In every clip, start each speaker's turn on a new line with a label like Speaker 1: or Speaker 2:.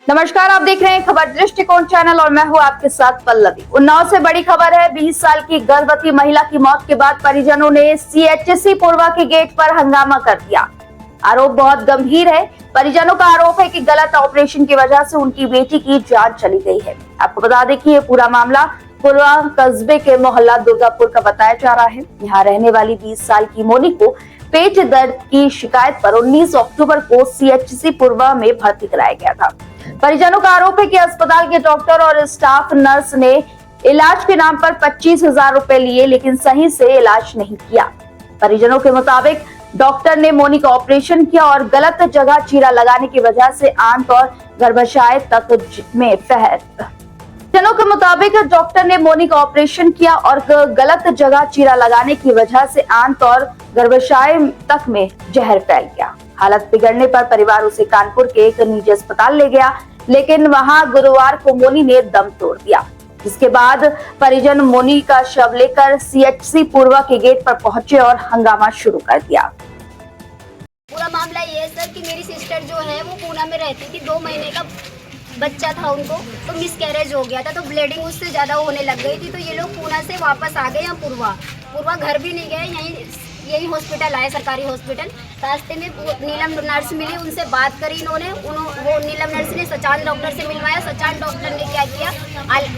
Speaker 1: नमस्कार, आप देख रहे हैं खबर दृष्टिकोण चैनल और मैं हूं आपके साथ पल्लवी। उन्नाव से बड़ी खबर है। 20 साल की गर्भवती महिला की मौत के बाद परिजनों ने सीएचसी पूर्वा के गेट पर हंगामा कर दिया। आरोप बहुत गंभीर है। परिजनों का आरोप है कि गलत ऑपरेशन की वजह से उनकी बेटी की जान चली गई है। आपको बता दें कि ये पूरा मामला पूर्वा कस्बे के मोहल्ला दुर्गापुर का बताया जा रहा है। यहाँ रहने वाली 20 साल की मोनी को पेट दर्द की शिकायत पर 19 अक्टूबर को सीएचसी पूर्वा में भर्ती कराया गया था। परिजनों का आरोप है कि अस्पताल के डॉक्टर और स्टाफ नर्स ने इलाज के नाम पर 25,000 रुपए लिए, लेकिन सही से इलाज नहीं किया। परिजनों के मुताबिक डॉक्टर ने मोनी का ऑपरेशन किया और गलत जगह चीरा लगाने की वजह से आंत और गर्भाशय तक में परिजनों के मुताबिक डॉक्टर ने मोनी का ऑपरेशन किया और गलत जगह चीरा लगाने की वजह से आंत और गर्भाशय तक में जहर फैल गया। हालत बिगड़ने पर परिवार उसे कानपुर के एक निजी अस्पताल ले गया, लेकिन वहां गुरुवार को मोनी ने दम तोड़ दिया। जिसके बाद परिजन मोनी का शव लेकर सीएचसी पूर्वा के गेट पर पहुंचे और हंगामा शुरू कर दिया।
Speaker 2: पूरा मामला ये है सर कि मेरी सिस्टर जो है वो पूना में रहती थी। 2 महीने का बच्चा था उनको, तो मिसकैरेज हो गया था, तो ब्लीडिंग उससे ज़्यादा होने लग गई थी। तो ये लोग पूना से वापस आ गए यहाँ पूर्वा घर भी नहीं गए, यही हॉस्पिटल आए, सरकारी हॉस्पिटल। रास्ते में नीलम नर्स मिली, उनसे बात करी इन्होंने। वो नीलम नर्स ने सचान डॉक्टर से मिलवाया। सचान डॉक्टर ने क्या किया,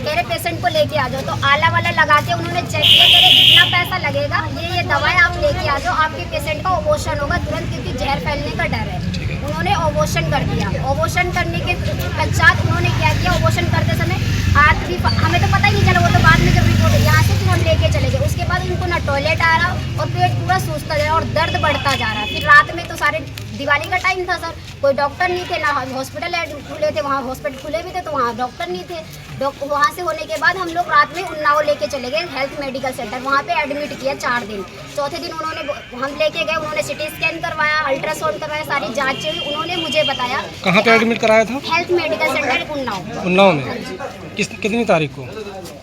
Speaker 2: मेरे पेशेंट को लेके आ जाओ, तो आला वाला लगा के उन्होंने चेक किया, कह रहे इतना पैसा लगेगा, ये दवाएं आप लेके आ जाओ, आपके पेशेंट का अबॉर्शन होगा तुरंत, क्योंकि जहर फैलने का डर है। उन्होंने अबॉर्शन कर दिया। अबॉर्शन करने के पश्चात उन्होंने क्या किया, अबॉर्शन करते समय हमें तो पता ही नहीं चला, वो तो बाद में जब रिपोर्ट यहाँ से फिर हम लेके चले गए। उसके बाद उनको ना टॉयलेट आ रहा और पेट पूरा सूजता जा रहा और दर्द बढ़ता जा रहा। फिर रात में तो सारे दिवाली का टाइम था सर, कोई डॉक्टर नहीं थे, ना हॉस्पिटल खुले थे, वहाँ हॉस्पिटल खुले भी थे तो वहाँ डॉक्टर नहीं थे। वहाँ से होने के बाद हम लोग रात में उन्नाव लेके चले गए हेल्थ मेडिकल सेंटर, वहाँ पे एडमिट किया 4 दिन। चौथे दिन उन्होंने हम लेके गए, उन्होंने सिटी स्कैन करवाया, अल्ट्रासाउंड करवाया, सारी जाँच हुई। उन्होंने मुझे बताया।
Speaker 3: कहाँ पे एडमिट कराया था?
Speaker 2: हेल्थ मेडिकल सेंटर
Speaker 3: उन्नाव में। कितनी तारीख को?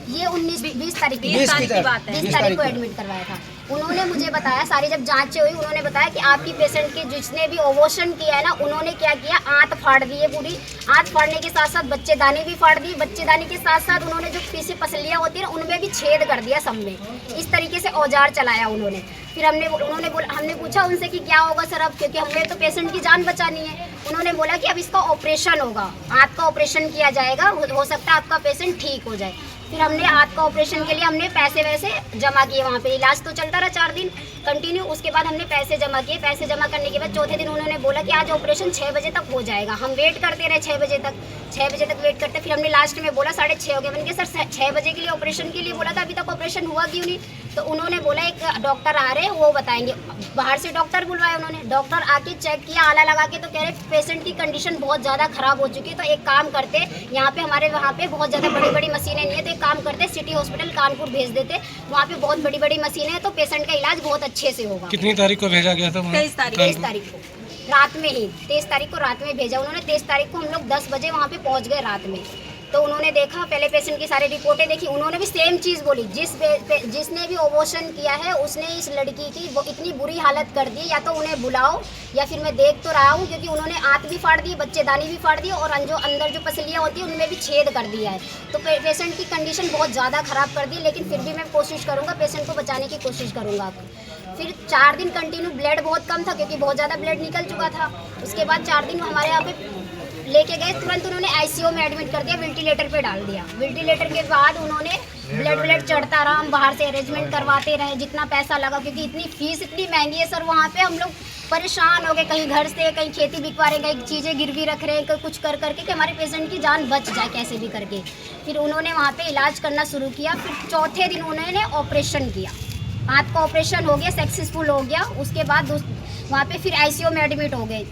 Speaker 2: ये 20 तारीख की बात है। 20 तारीख को एडमिट करवाया था। उन्होंने मुझे बताया, सारी जब जांचें हुई, उन्होंने बताया कि आपकी पेशेंट के जिसने भी अबॉर्शन किया है ना, उन्होंने क्या किया, आंत फाड़ दी है पूरी। आंत फाड़ने के साथ साथ बच्चेदानी भी फाड़ दी। बच्चेदानी के साथ साथ उन्होंने जो पीछे पसलियाँ होती है ना, उनमें भी छेद कर दिया सब में। इस तरीके से औजार चलाया उन्होंने। फिर हमने पूछा उनसे कि क्या होगा सर अब, क्योंकि हमें तो पेशेंट की जान बचानी है। उन्होंने बोला कि अब इसका ऑपरेशन होगा, आंत का ऑपरेशन किया जाएगा, हो सकता है आपका पेशेंट ठीक हो जाए। फिर हमने आंत का ऑपरेशन के लिए हमने पैसे वैसे जमा किए। वहाँ पे इलाज तो चलता रहा 4 दिन कंटिन्यू। उसके बाद हमने पैसे जमा किए। पैसे जमा करने के बाद चौथे दिन उन्होंने बोला कि आज ऑपरेशन 6 बजे तक हो जाएगा। हम वेट करते रहे 6 बजे तक। 6 बजे तक वेट करते, फिर हमने लास्ट में बोला 6:30 हो गए। मैंने कहा सर 6 बजे के लिए ऑपरेशन के लिए बोला था, अभी तक ऑपरेशन हुआ क्यों नहीं? तो उन्होंने बोला एक डॉक्टर आ रहे हैं, वो बताएंगे। बाहर से डॉक्टर बुलवाया उन्होंने। डॉक्टर आके चेक किया आला लगा के, तो कह रहे पेशेंट की कंडीशन बहुत ज़्यादा ख़राब हो चुकी है। तो एक काम करते, यहाँ पे हमारे वहाँ पे बहुत ज़्यादा बड़ी बड़ी मशीनें नहीं है, तो एक काम करते सिटी हॉस्पिटल कानपुर भेज देते। वहाँ पे बहुत बड़ी बड़ी मशीनें हैं, तो पेशेंट का इलाज बहुत अच्छे से होगा।
Speaker 3: कितनी तारीख को भेजा गया था?
Speaker 2: 23 तारीख को रात में ही, 23 तारीख को रात में भेजा उन्होंने। 23 तारीख को हम लोग 10 बजे वहाँ पे पहुँच गए रात में। तो उन्होंने देखा, पहले पेशेंट की सारी रिपोर्टें देखी। उन्होंने भी सेम चीज़ बोली, जिसने भी अबॉर्शन किया है उसने इस लड़की की वो इतनी बुरी हालत कर दी, या तो उन्हें बुलाओ या फिर मैं देख तो रहा हूँ, क्योंकि उन्होंने आंत भी फाड़ दी, बच्चेदानी भी फाड़ दी और अंदर जो पसलियाँ होती हैं उनमें भी छेद कर दिया है। तो पेशेंट की कंडीशन बहुत ज़्यादा ख़राब कर दी, लेकिन फिर भी मैं कोशिश करूँगा, पेशेंट को बचाने की कोशिश करूँगा। फिर 4 दिन कंटिन्यू ब्लड बहुत कम था, क्योंकि बहुत ज़्यादा ब्लड निकल चुका था। उसके बाद 4 दिन हमारे यहाँ पे लेके गए, तुरंत उन्होंने आईसीयू में एडमिट कर दिया, वेंटिलेटर पे डाल दिया। वेंटिलेटर के बाद उन्होंने ब्लड चढ़ता रहा, हम बाहर से अरेंजमेंट करवाते रहे, जितना पैसा लगा, क्योंकि इतनी फीस इतनी महंगी है सर। वहाँ पे हम लोग परेशान हो गए, कहीं घर से कहीं खेती बिकवा रहे हैं, कहीं चीज़ें गिरवी रख रहे हैं, कहीं कुछ कर करके कि हमारे पेशेंट की जान बच जाए कैसे भी करके। फिर उन्होंने वहाँ पर इलाज करना शुरू किया। फिर चौथे दिन उन्होंने ऑपरेशन किया, आंत का ऑपरेशन हो गया, सक्सेसफुल हो गया। उसके बाद वहाँ पे फिर आईसीयू में एडमिट हो गए।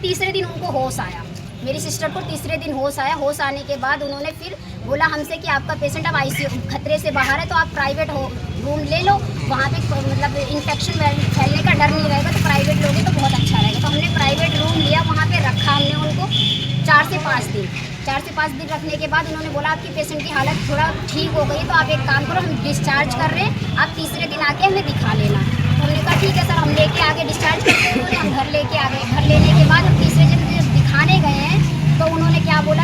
Speaker 2: तीसरे दिन उनको होश आया, मेरी सिस्टर को तीसरे दिन होश आया। होश आने के बाद उन्होंने फिर बोला हमसे कि आपका पेशेंट अब आईसीयू खतरे से बाहर है, तो आप प्राइवेट रूम ले लो, वहाँ पे मतलब इन्फेक्शन फैलने का डर नहीं रहेगा, तो प्राइवेट लोगे तो बहुत अच्छा रहेगा। तो हमने प्राइवेट रूम लिया, वहाँ पे रखा हमने उनको 4 से 5 दिन। 4 से 5 दिन रखने के बाद उन्होंने बोला आपकी पेशेंट की हालत थोड़ा ठीक हो गई, तो आप एक काम करो, हम डिस्चार्ज कर रहे हैं, आप तीसरे दिन आके हमें दिखा लेना। तो हमने कहा ठीक है सर, हम लेके आगे डिस्चार्ज करते हुए हम घर लेके आ गए। घर लेने के बाद हम तीसरे दिन दिखाने गए हैं, तो उन्होंने क्या बोला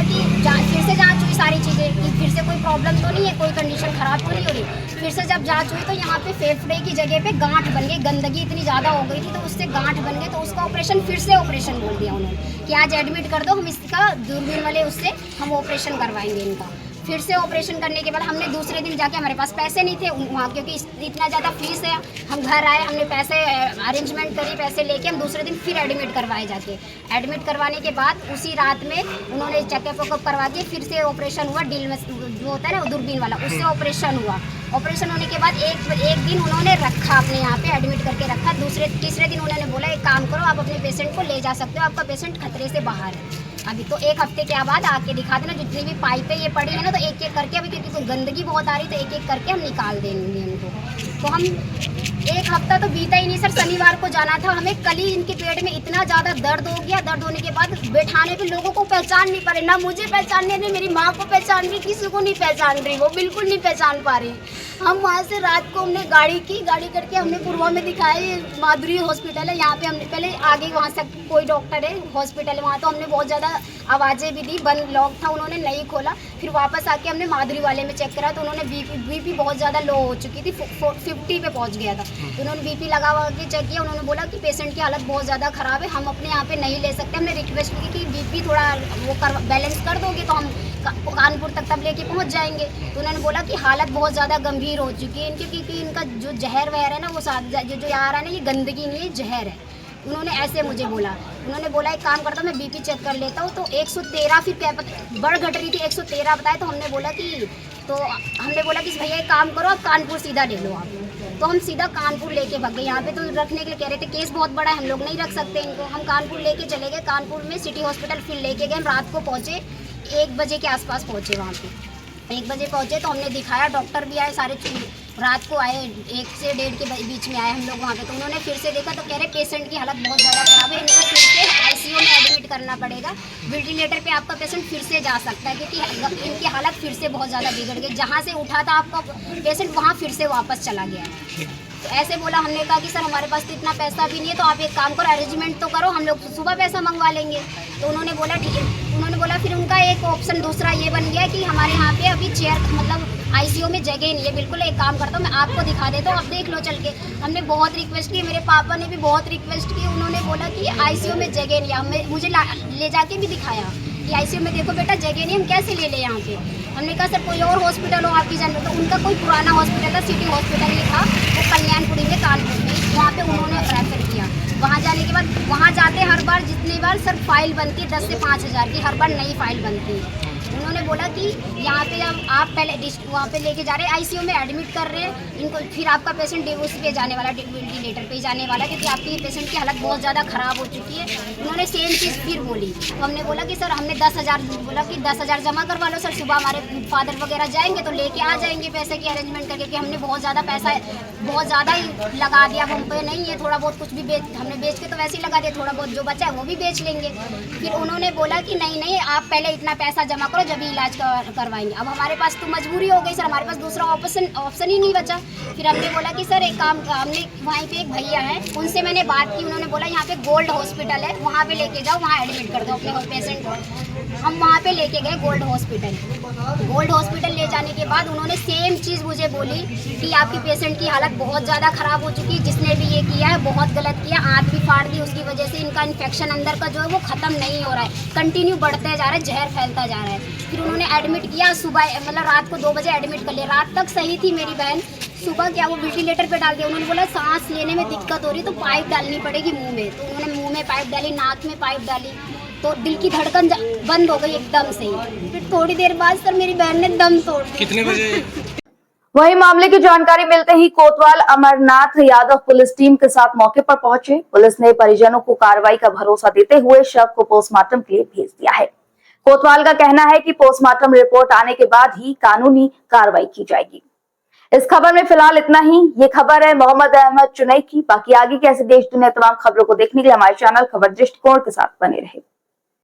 Speaker 2: प्रॉब्लम तो नहीं है, कोई कंडीशन खराब तो नहीं हो रही। फिर से जब जांच हुई तो यहाँ पे फेफड़े की जगह पे गांठ बन गई, गंदगी इतनी ज़्यादा हो गई थी तो उससे गांठ बन गई, तो उसका ऑपरेशन फिर से ऑपरेशन बोल दिया उन्होंने कि आज एडमिट कर दो, हम इसका दूरबीन वाले उससे हम ऑपरेशन करवाएंगे इनका। फिर से ऑपरेशन करने के बाद हमने दूसरे दिन जाके, हमारे पास पैसे नहीं थे वहाँ क्योंकि इतना ज़्यादा फीस है, हम घर आए, हमने पैसे अरेंजमेंट करी, पैसे लेके हम दूसरे दिन फिर एडमिट करवाए जाके। एडमिट करवाने के बाद उसी रात में उन्होंने चेकअप वकअप करवा के फिर से ऑपरेशन हुआ, डील में जो होता है ना दूरबीन वाला, उससे ऑपरेशन हुआ। ऑपरेशन होने के बाद एक दिन उन्होंने रखा, अपने यहाँ पे एडमिट करके रखा। तीसरे दिन उन्होंने बोला एक काम करो, आप अपने पेशेंट को ले जा सकते हो, आपका पेशेंट खतरे से बाहर है। अभी तो एक हफ्ते के बाद आके दिखा देना, जितनी भी पाइपें ये पड़ी है ना, तो एक एक करके, अभी क्योंकि गंदगी बहुत आ रही तो एक एक करके हम निकाल देंगे उनको। तो हम एक हफ्ता तो बीता ही नहीं सर, शनिवार को जाना था हमें, कल ही इनके पेट में इतना ज़्यादा दर्द हो गया। दर्द होने के बाद बैठाने पे लोगों को पहचान नहीं पा रहे, ना मुझे पहचानने नहीं, मेरी माँ को पहचान रही, किसी को नहीं पहचान रही, वो बिल्कुल नहीं पहचान पा रही। हम वहाँ से रात को हमने गाड़ी करके हमने पूर्वा में दिखाई, माधुरी हॉस्पिटल है यहाँ पे, हमने पहले आगे वहाँ से कोई डॉक्टर है हॉस्पिटल वहाँ, तो हमने बहुत ज़्यादा आवाज़ें भी दी, बंद लॉक था, उन्होंने नहीं खोला। फिर वापस आके हमने माधुरी वाले में चेक करा तो उन्होंने बीपी बहुत ज़्यादा लो हो चुकी थी, 50 पे पहुँच गया था। तो उन्होंने बीपी लगा के चेक किया, उन्होंने बोला कि पेशेंट की हालत बहुत ज़्यादा ख़राब है, हम अपने यहाँ पे नहीं ले सकते। हमने रिक्वेस्ट की कि बीपी थोड़ा वो बैलेंस कर दोगे तो हम कानपुर तक तब लेके पहुँच जाएंगे। तो उन्होंने बोला कि हालत बहुत ज़्यादा गंभीर हो चुकी है इनकी, क्योंकि इनका जो जहर वहर है ना, वो जो आ रहा है ना, ये गंदगी नहीं है, जहर है। उन्होंने ऐसे मुझे बोला, उन्होंने बोला एक काम करता हूँ, मैं बीपी चेक कर लेता हूँ। तो 113 फिर क्या बढ़ घट रही थी, 113 बताया। तो हमने बोला कि भैया एक काम करो, आप कानपुर सीधा ले लो आप। तो हम सीधा कानपुर लेके भाग गए। यहाँ पे तो रखने के लिए कह रहे थे, केस बहुत बड़ा है, हम लोग नहीं रख सकते इनको। हम कानपुर लेके चले गए, कानपुर में सिटी हॉस्पिटल फिर लेके गए। हम रात को पहुँचे, 1 बजे के आसपास पहुँचे वहाँ पे। 1 बजे पहुँचे तो हमने दिखाया, डॉक्टर भी आए, सारे रात को आए, 1 से 1:30 के बीच में आए हम लोग वहाँ पे। तो उन्होंने फिर से देखा तो कह रहे पेशेंट की हालत बहुत ज़्यादा ख़राब है, इनको फिर से आईसीयू में एडमिट करना पड़ेगा, वेंटिलेटर पे आपका पेशेंट फिर से जा सकता है, क्योंकि इनकी हालत फिर से बहुत ज़्यादा बिगड़ गई। जहाँ से उठा था आपका पेशेंट वहाँ फिर से वापस चला गया। तो ऐसे बोला, हमने कहा कि सर हमारे पास तो इतना पैसा भी नहीं है, तो आप एक काम करो, अरेंजमेंट तो करो, हम लोग सुबह पैसा मंगवा लेंगे। तो उन्होंने बोला ठीक है। उन्होंने बोला फिर उनका एक ऑप्शन दूसरा ये बन गया कि हमारे यहाँ पे अभी चेयर मतलब आईसीयू में जगह नहीं है बिल्कुल, एक काम करता हूँ मैं आपको दिखा देता हूँ, आप देख लो चल के। हमने बहुत रिक्वेस्ट की, मेरे पापा ने भी बहुत रिक्वेस्ट की, उन्होंने बोला कि आईसीयू में जगह नहीं है। मुझे ले जाके भी दिखाया कि आईसीयू में देखो बेटा जगह नहीं, हम कैसे ले लें यहाँ पे। हमने कहा सर कोई और हॉस्पिटल हो आपकी जान। तो उनका कोई पुराना हॉस्पिटल था, सिटी हॉस्पिटल ही था, वो कल्याणपुरी में कानपुर में, वहाँ पे उन्होंने रेफर किया। वहाँ जाने के बाद वहाँ जाते हर बार जितनी बार सर फाइल बनती है 10 से 5 हज़ार की, हर बार नई फाइल बनती है। उन्होंने बोला कि यहाँ पे जब आप पहले वहाँ पे लेके जा रहे हैं, आईसीयू में एडमिट कर रहे हैं इनको, फिर आपका पेशेंट उस पे जाने वाला, वेंटिलेटर पे जाने वाला, क्योंकि आपकी पेशेंट की हालत बहुत ज़्यादा ख़राब हो चुकी है। उन्होंने सेम चीज़ फिर बोली। तो हमने बोला कि सर हमने 10,000 बोला कि 10,000 जमा करवा लो सर, सुबह हमारे फादर वगैरह जाएंगे तो लेके आ जाएंगे पैसे की अरेंजमेंट करके, कि हमने बहुत ज़्यादा पैसा बहुत ज़्यादा ही लगा दिया, हम पे नहीं है, थोड़ा बहुत कुछ भी हमने बेच के तो वैसे ही लगा दिया, थोड़ा बहुत जो बचा है वो भी बेच लेंगे। फिर उन्होंने बोला कि नहीं आप पहले इतना पैसा जमा करो जब इलाज करवाएंगे। अब हमारे पास तो मजबूरी हो गई सर, हमारे पास दूसरा ऑप्शन ही नहीं बचा। फिर हमने बोला कि सर एक काम, हमने वहीं पे एक भैया हैं उनसे मैंने बात की, उन्होंने बोला यहाँ पे गोल्ड हॉस्पिटल है, वहाँ पे लेके जाओ, वहाँ एडमिट कर दो अपने पेशेंट को। हम वहाँ पे लेके गए गोल्ड हॉस्पिटल ले जाने के बाद उन्होंने सेम चीज़ मुझे बोली कि आपकी पेशेंट की हालत बहुत ज़्यादा ख़राब हो चुकी है, जिसने भी ये किया है बहुत गलत किया, आँख भी फाड़ दी, उसकी वजह से इनका इन्फेक्शन अंदर का जो है वो ख़त्म नहीं हो रहा है, कंटिन्यू बढ़ते जा रहा है, जहर फैलता जा रहा है। फिर उन्होंने एडमिट किया, सुबह मतलब रात को 2 बजे एडमिट कर लिया। रात तक सही थी मेरी बहन, सुबह क्या वो वेंटिलेटर पे डाल दिया। उन्होंने बोला सांस लेने में दिक्कत हो रही तो पाइप डालनी पड़ेगी मुंह में। तो उन्होंने मुंह में पाइप डाली, नाक में पाइप डाली, तो दिल की धड़कन बंद हो गई एकदम से ही। फिर थोड़ी देर बाद सर मेरी बहन ने दम तोड़ दिया।
Speaker 3: कितने बजे?
Speaker 1: वही मामले की जानकारी मिलते ही कोतवाल अमरनाथ यादव पुलिस टीम के साथ मौके पर पहुंचे। पुलिस ने परिजनों को कार्रवाई का भरोसा देते हुए शव को पोस्टमार्टम के लिए भेज दिया है। कोतवाल का कहना है कि पोस्टमार्टम रिपोर्ट आने के बाद ही कानूनी कार्रवाई की जाएगी। इस खबर में फिलहाल इतना ही। ये खबर है मोहम्मद अहमद चुनई की। बाकी आगे की ऐसे देश दुनिया तमाम खबरों को देखने के लिए हमारे चैनल खबर दृष्टिकोण के साथ बने रहे।